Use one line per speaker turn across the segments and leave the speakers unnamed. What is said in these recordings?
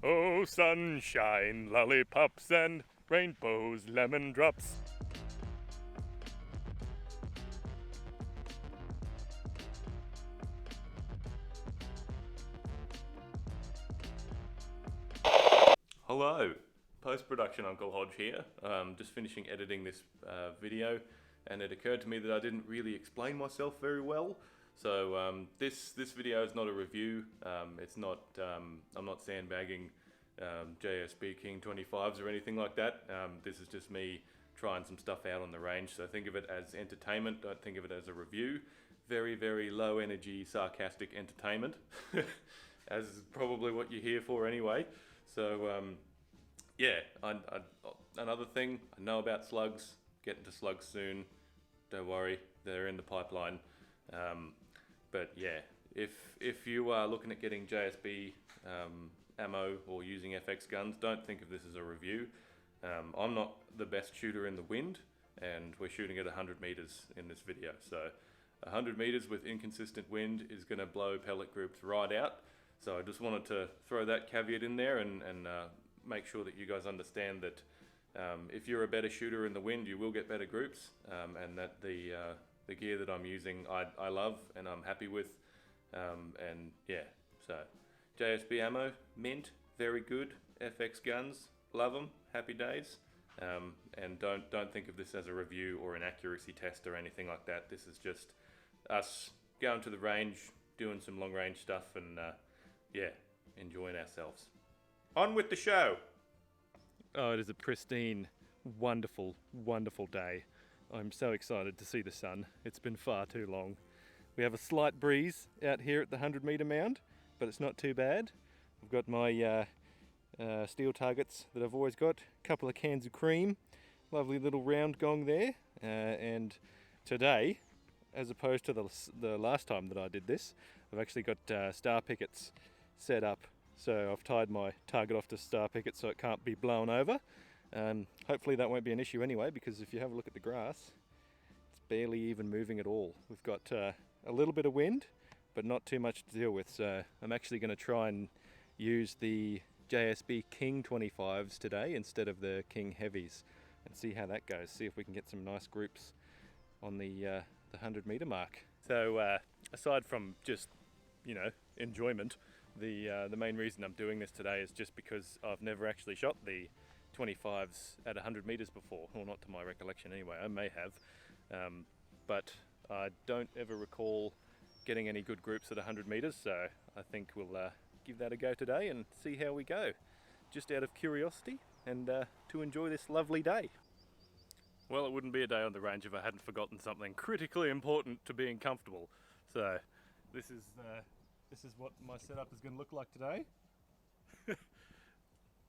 Oh, sunshine, lollipops, and rainbows, lemon drops. Hello, post-production Uncle Hodge here. Just finishing editing this video, and it occurred to me that I didn't really explain myself very well. So this video is not a review. It's not. I'm not sandbagging JSB King 25s or anything like that. This is just me trying some stuff out on the range. So think of it as entertainment. Don't think of it as a review. Very, very low energy, sarcastic entertainment, as is probably what you're here for anyway. So yeah, another thing, I know about slugs. Getting to slugs soon. Don't worry, they're in the pipeline. But yeah, if you are looking at getting JSB ammo or using FX guns, don't think of this as a review. I'm not the best shooter in the wind, and we're shooting at 100 meters in this video. So 100 meters with inconsistent wind is going to blow pellet groups right out. So I just wanted to throw that caveat in there and make sure that you guys understand that if you're a better shooter in the wind, you will get better groups, and that the gear that I'm using I love and I'm happy with, and yeah, so JSB ammo, mint, very good. FX guns, love them, happy days. And don't think of this as a review or an accuracy test or anything like that. This is just us going to the range, doing some long range stuff, and yeah, enjoying ourselves. On with the show! Oh, it is a pristine, wonderful, wonderful day. I'm so excited to see the sun. It's been far too long. We have a slight breeze out here at the 100 metre mound, but it's not too bad. I've got my steel targets that I've always got, a couple of cans of cream, lovely little round gong there, and today, as opposed to the last time that I did this, I've actually got star pickets set up. So I've tied my target off to star picket so it can't be blown over. Hopefully that won't be an issue anyway, because if you have a look at the grass, it's barely even moving at all. We've got a little bit of wind, but not too much to deal with. So I'm actually going to try and use the JSB King 25s today instead of the King Heavies, and see how that goes. See if we can get some nice groups on the 100 metre mark. So aside from just, you know, enjoyment, the main reason I'm doing this today is just because I've never actually shot the 25s at 100 meters before, or not to my recollection anyway. I may have, but I don't ever recall getting any good groups at 100 meters, so I think we'll give that a go today and see how we go, just out of curiosity and to enjoy this lovely day. Well, it wouldn't be a day on the range if I hadn't forgotten something critically important to being comfortable. So this is what my setup is going to look like today.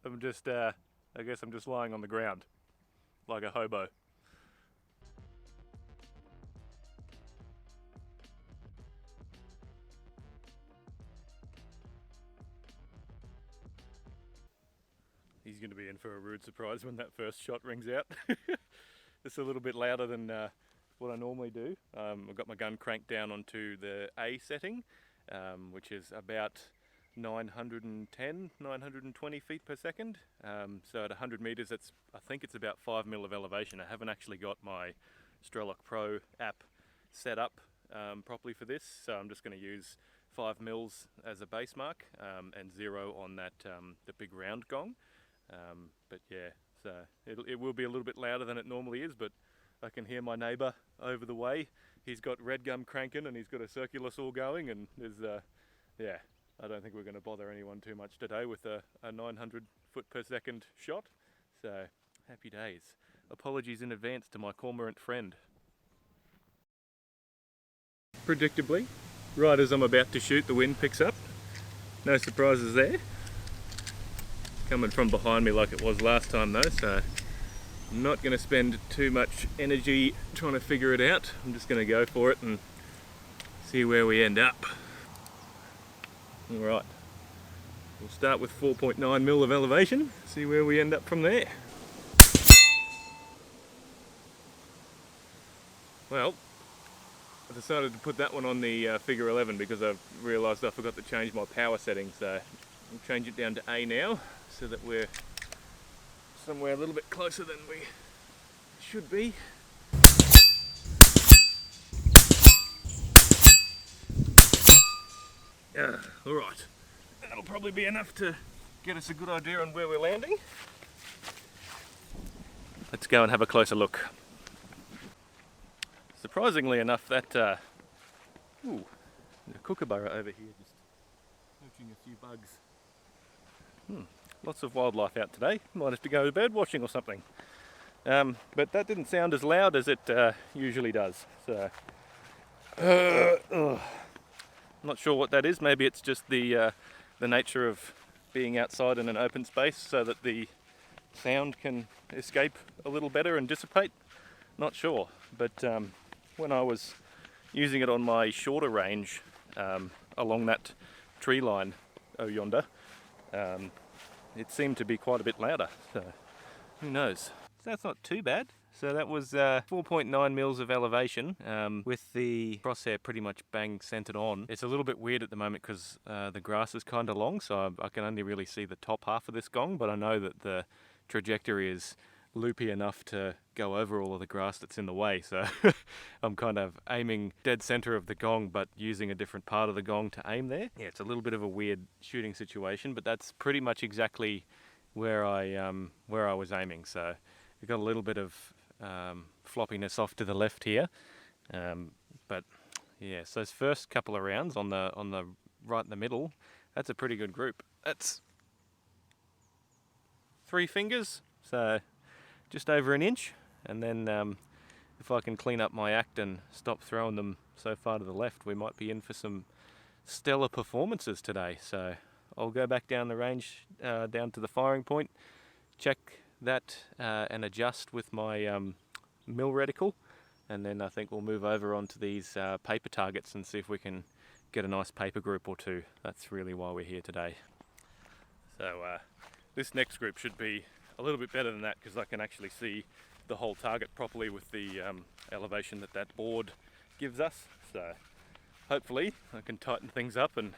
I'm just, I guess I'm just lying on the ground like a hobo. He's going to be in for a rude surprise when that first shot rings out. It's a little bit louder than what I normally do. I've got my gun cranked down onto the A setting, which is about 910, 920 feet per second. So at 100 meters, I think it's about 5 mil of elevation. I haven't actually got my Strelok Pro app set up properly for this, so I'm just going to use 5 mils as a base mark, and 0 on that the big round gong. But yeah, so it will be a little bit louder than it normally is, but I can hear my neighbour over the way. He's got red gum cranking and he's got a circular saw going, and there's yeah, I don't think we're going to bother anyone too much today with a 900 foot per second shot. So happy days. Apologies in advance to my cormorant friend. Predictably, right as I'm about to shoot, the wind picks up. No surprises there. Coming from behind me like it was last time though, so I'm not going to spend too much energy trying to figure it out. I'm just going to go for it and see where we end up. Alright, we'll start with 4.9 mil of elevation, see where we end up from there. Well, I decided to put that one on the figure 11 because I've realised I forgot to change my power settings, so We'll change it down to A now, so that we're somewhere a little bit closer than we should be. Alright, that'll probably be enough to get us a good idea on where we're landing. Let's go and have a closer look. Surprisingly enough, that the kookaburra over here just poaching a few bugs. Lots of wildlife out today. Might have to go bird watching or something. But that didn't sound as loud as it usually does. So, not sure what that is. Maybe it's just the nature of being outside in an open space, so that the sound can escape a little better and dissipate. Not sure. But when I was using it on my shorter range along that tree line yonder, it seemed to be quite a bit louder. So who knows? So that's not too bad. So that was 4.9 mils of elevation with the crosshair pretty much bang centered on. It's a little bit weird at the moment because the grass is kind of long, so I can only really see the top half of this gong, but I know that the trajectory is loopy enough to go over all of the grass that's in the way. So I'm kind of aiming dead center of the gong, but using a different part of the gong to aim there. Yeah, it's a little bit of a weird shooting situation, but that's pretty much exactly where I was aiming. So we've got a little bit of floppiness off to the left here, but yeah, so those first couple of rounds on the right in the middle, that's a pretty good group. That's 3 fingers, so just over an inch, and then if I can clean up my act and stop throwing them so far to the left, we might be in for some stellar performances today. So I'll go back down the range, down to the firing point, check that and adjust with my mill reticle, and then I think we'll move over onto these paper targets and see if we can get a nice paper group or two. That's really why we're here today. So this next group should be a little bit better than that, because I can actually see the whole target properly with the elevation that board gives us. So hopefully I can tighten things up and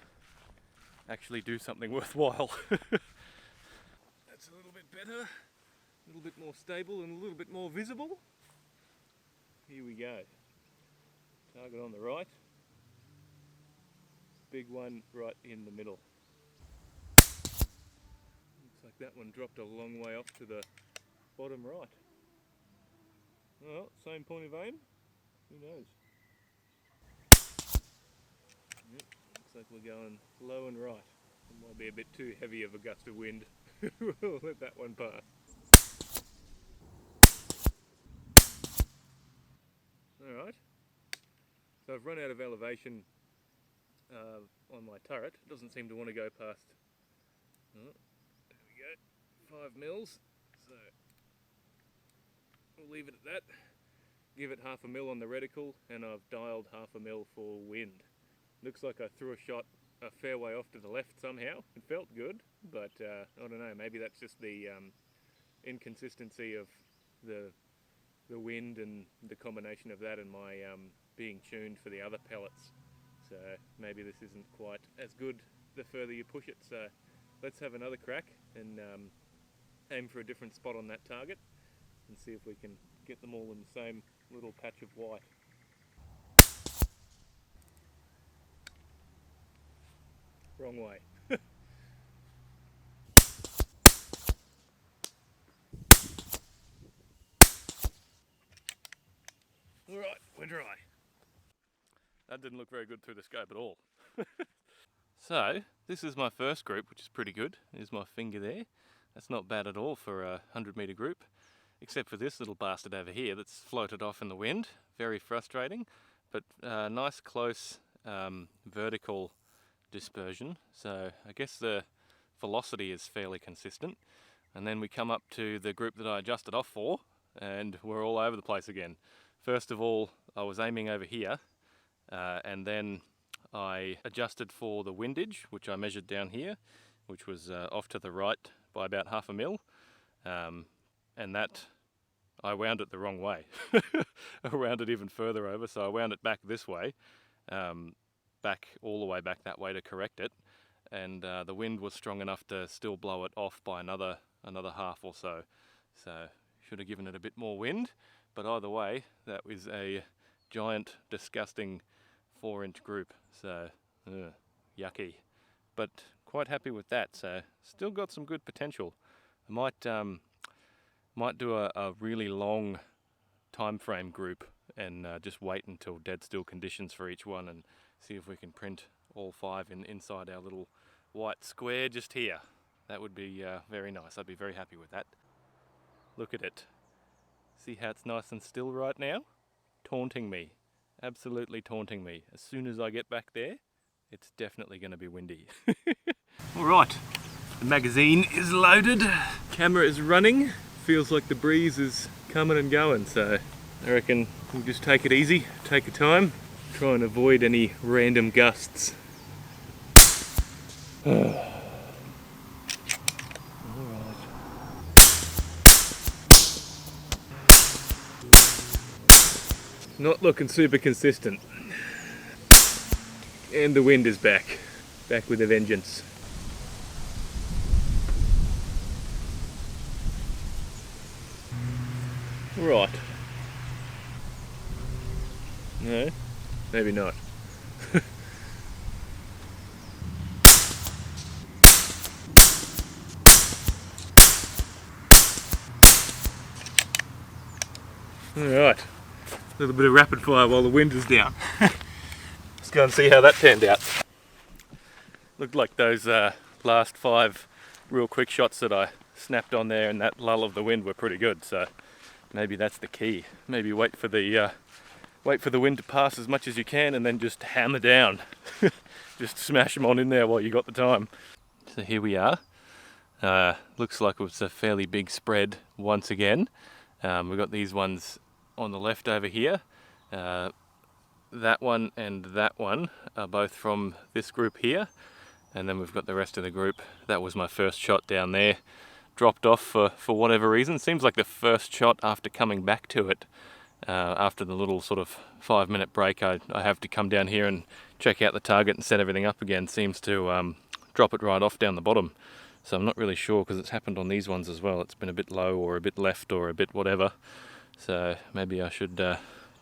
actually do something worthwhile. That's a little bit better, a little bit more stable and a little bit more visible. Here we go. Target on the right. Big one right in the middle. Looks like that one dropped a long way off to the bottom right. Well, same point of aim. Who knows? Yep, looks like we're going low and right. It might be a bit too heavy of a gust of wind. We'll let that one pass. Alright, so I've run out of elevation on my turret. It doesn't seem to want to go past, there we go, 5 mils. So we'll leave it at that. Give it 0.5 mil on the reticle, and I've dialed 0.5 mil for wind. Looks like I threw a shot a fair way off to the left somehow. It felt good, but I don't know, maybe that's just the inconsistency of the wind and the combination of that and my being tuned for the other pellets. So maybe this isn't quite as good the further you push it. So let's have another crack and aim for a different spot on that target and see if we can get them all in the same little patch of white. Wrong way. Alright, we're dry. That didn't look very good through the scope at all. So, this is my first group, which is pretty good. There's my finger there. That's not bad at all for a 100-metre group, except for this little bastard over here that's floated off in the wind. Very frustrating, but nice close vertical dispersion. So I guess the velocity is fairly consistent. And then we come up to the group that I adjusted off for, and we're all over the place again. First of all, I was aiming over here, and then I adjusted for the windage, which I measured down here, which was off to the right by about 0.5 mil, and that I wound it the wrong way. I wound it even further over, so I wound it back this way, back all the way back that way to correct it, and the wind was strong enough to still blow it off by another half or so. So should have given it a bit more wind, but either way, that was a giant, disgusting 4-inch group. So yucky, but quite happy with that. So still got some good potential. I might do a really long time frame group and just wait until dead still conditions for each one and see if we can print all 5 inside our little white square just here. That would be very nice. I'd be very happy with that. Look at it. See how it's nice and still right now? Taunting me. Absolutely taunting me. As soon as I get back there, it's definitely going to be windy. Alright, the magazine is loaded. Camera is running. Feels like the breeze is coming and going, so I reckon we'll just take it easy, take your time, try and avoid any random gusts. Not looking super consistent. And the wind is back with a vengeance. Right. No, maybe not. Alright, a little bit of rapid fire while the wind is down. Let's go and see how that turned out. Looked like those last 5 real quick shots that I snapped on there in that lull of the wind were pretty good, so maybe that's the key. Maybe wait for the wind to pass as much as you can and then just hammer down. Just smash them on in there while you got the time. So here we are. Looks like it was a fairly big spread once again. We've got these ones on the left over here. That one and that one are both from this group here. And then we've got the rest of the group. That was my first shot down there. Dropped off for whatever reason. Seems like the first shot after coming back to it, after the little sort of 5-minute break, I have to come down here and check out the target and set everything up again. Seems to drop it right off down the bottom. So I'm not really sure, because it's happened on these ones as well. It's been a bit low or a bit left or a bit whatever. So maybe I should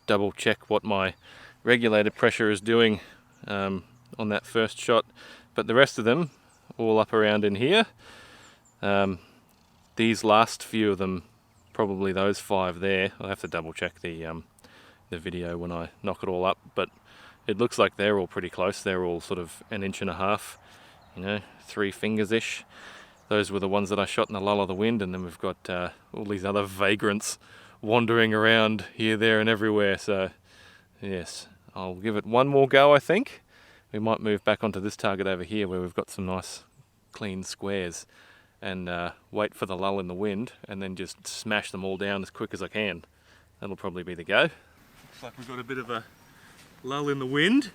double check what my regulator pressure is doing on that first shot. But the rest of them, all up around in here. These last few of them, probably those 5 there. I'll have to double check the video when I knock it all up. But it looks like they're all pretty close. They're all sort of 1.5 inches, you know, 3 fingers-ish. Those were the ones that I shot in the lull of the wind, and then we've got all these other vagrants wandering around here, there and everywhere. So yes, I'll give it one more go, I think. We might move back onto this target over here where we've got some nice clean squares, and wait for the lull in the wind and then just smash them all down as quick as I can. That'll probably be the go. Looks like we've got a bit of a lull in the wind.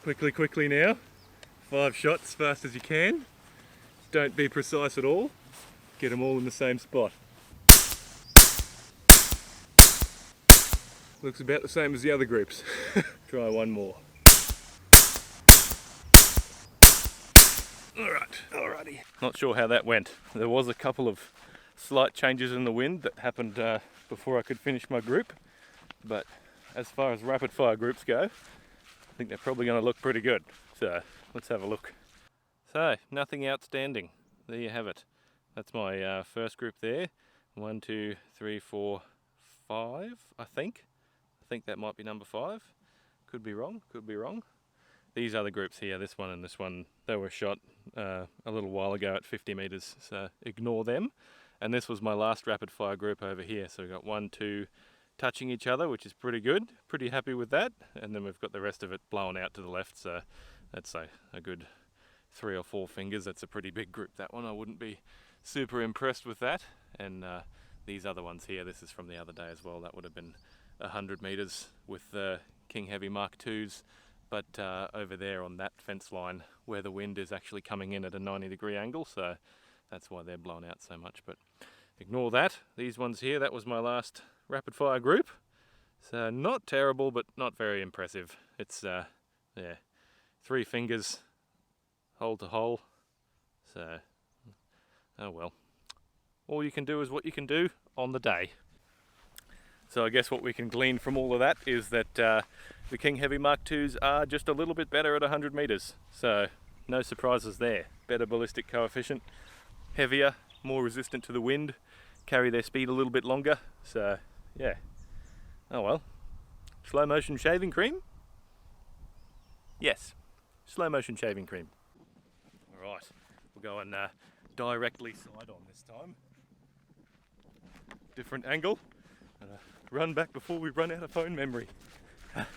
Quickly now. 5 shots as fast as you can. Don't be precise at all. Get them all in the same spot. Looks about the same as the other groups. Try one more. Alrighty. Not sure how that went. There was a couple of slight changes in the wind that happened before I could finish my group. But as far as rapid fire groups go, I think they're probably going to look pretty good. So let's have a look. So nothing outstanding. There you have it. That's my first group there. 1, 2, 3, 4, 5, I think. I think that might be number 5. Could be wrong, could be wrong. These other groups here, this one and this one, they were shot a little while ago at 50 meters, so ignore them. And this was my last rapid fire group over here. So we've got 1, 2 touching each other, which is pretty good. Pretty happy with that. And then we've got the rest of it blown out to the left, so that's a good 3 or 4 fingers. That's a pretty big group, that one. I wouldn't be super impressed with that. And these other ones here, this is from the other day as well. That would have been 100 meters with the King Heavy Mark IIs. But over there on that fence line where the wind is actually coming in at a 90-degree angle, so that's why they're blown out so much. But ignore that. These ones here, that was my last rapid fire group. So not terrible, but not very impressive. It's, yeah, 3 fingers hole to hole. So, oh well. All you can do is what you can do on the day. So I guess what we can glean from all of that is that the King Heavy Mark IIs are just a little bit better at 100 meters. So no surprises there. Better ballistic coefficient, heavier, more resistant to the wind, carry their speed a little bit longer. So yeah, oh well. Slow motion shaving cream? Yes, slow motion shaving cream. All right, we'll go and directly side on this time. Different angle. Run back before we run out of phone memory. It's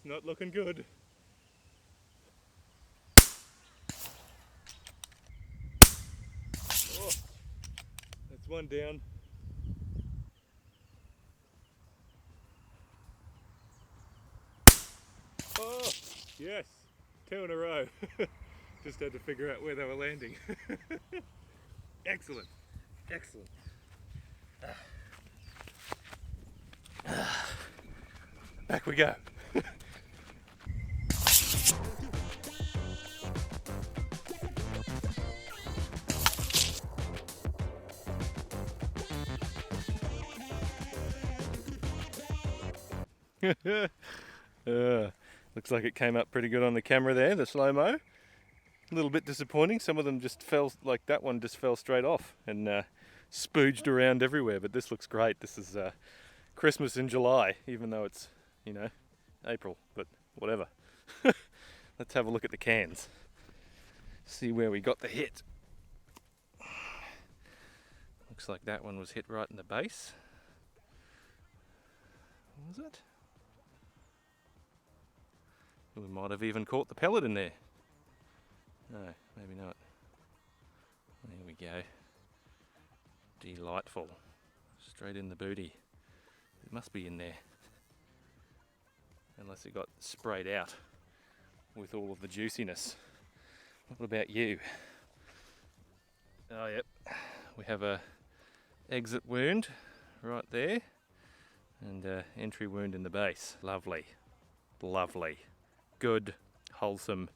not looking good. Oh, that's one down. Oh, yes, 2 in a row. Just had to figure out where they were landing. Excellent, excellent. Back we go. Looks like it came up pretty good on the camera there, the slow-mo. A little bit disappointing, some of them just fell, like that one just fell straight off and spooged around everywhere, but this looks great. This is Christmas in July, even though it's, you know, April, but whatever. Let's have a look at the cans. See where we got the hit. Looks like that one was hit right in the base. Was it? We might have even caught the pellet in there. No, maybe not. There we go. Delightful. Straight in the booty. It must be in there. Unless it got sprayed out with all of the juiciness. What about you? Oh, yep. We have a exit wound right there. And entry wound in the base. Lovely. Lovely. Good, wholesome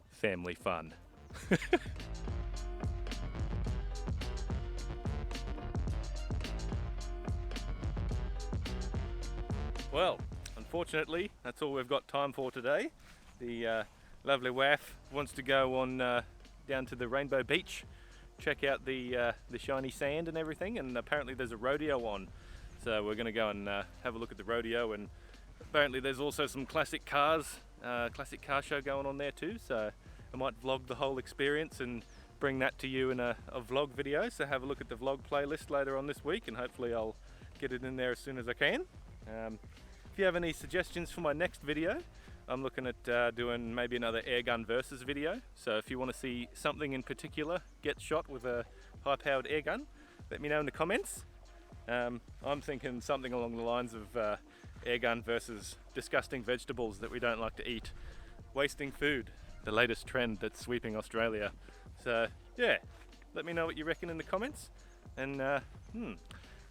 family fun. Well, unfortunately, that's all we've got time for today. The lovely WAF wants to go on down to the Rainbow Beach, check out the shiny sand and everything, and apparently there's a rodeo on. So we're going to go and have a look at the rodeo, and apparently there's also some classic car show going on there too, so I might vlog the whole experience and bring that to you in a vlog video. So have a look at the vlog playlist later on this week, and hopefully I'll get it in there as soon as I can. If you have any suggestions for my next video, I'm looking at doing maybe another airgun versus video. So if you want to see something in particular get shot with a high-powered airgun, let me know in the comments. I'm thinking something along the lines of airgun versus disgusting vegetables that we don't like to eat. Wasting food, the latest trend that's sweeping Australia. So yeah, let me know what you reckon in the comments. And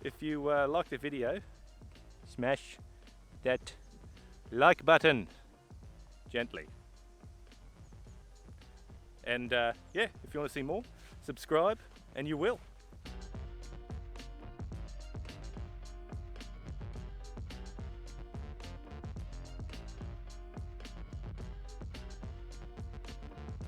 if you like the video, smash that like button gently. And yeah, if you want to see more, subscribe and you will.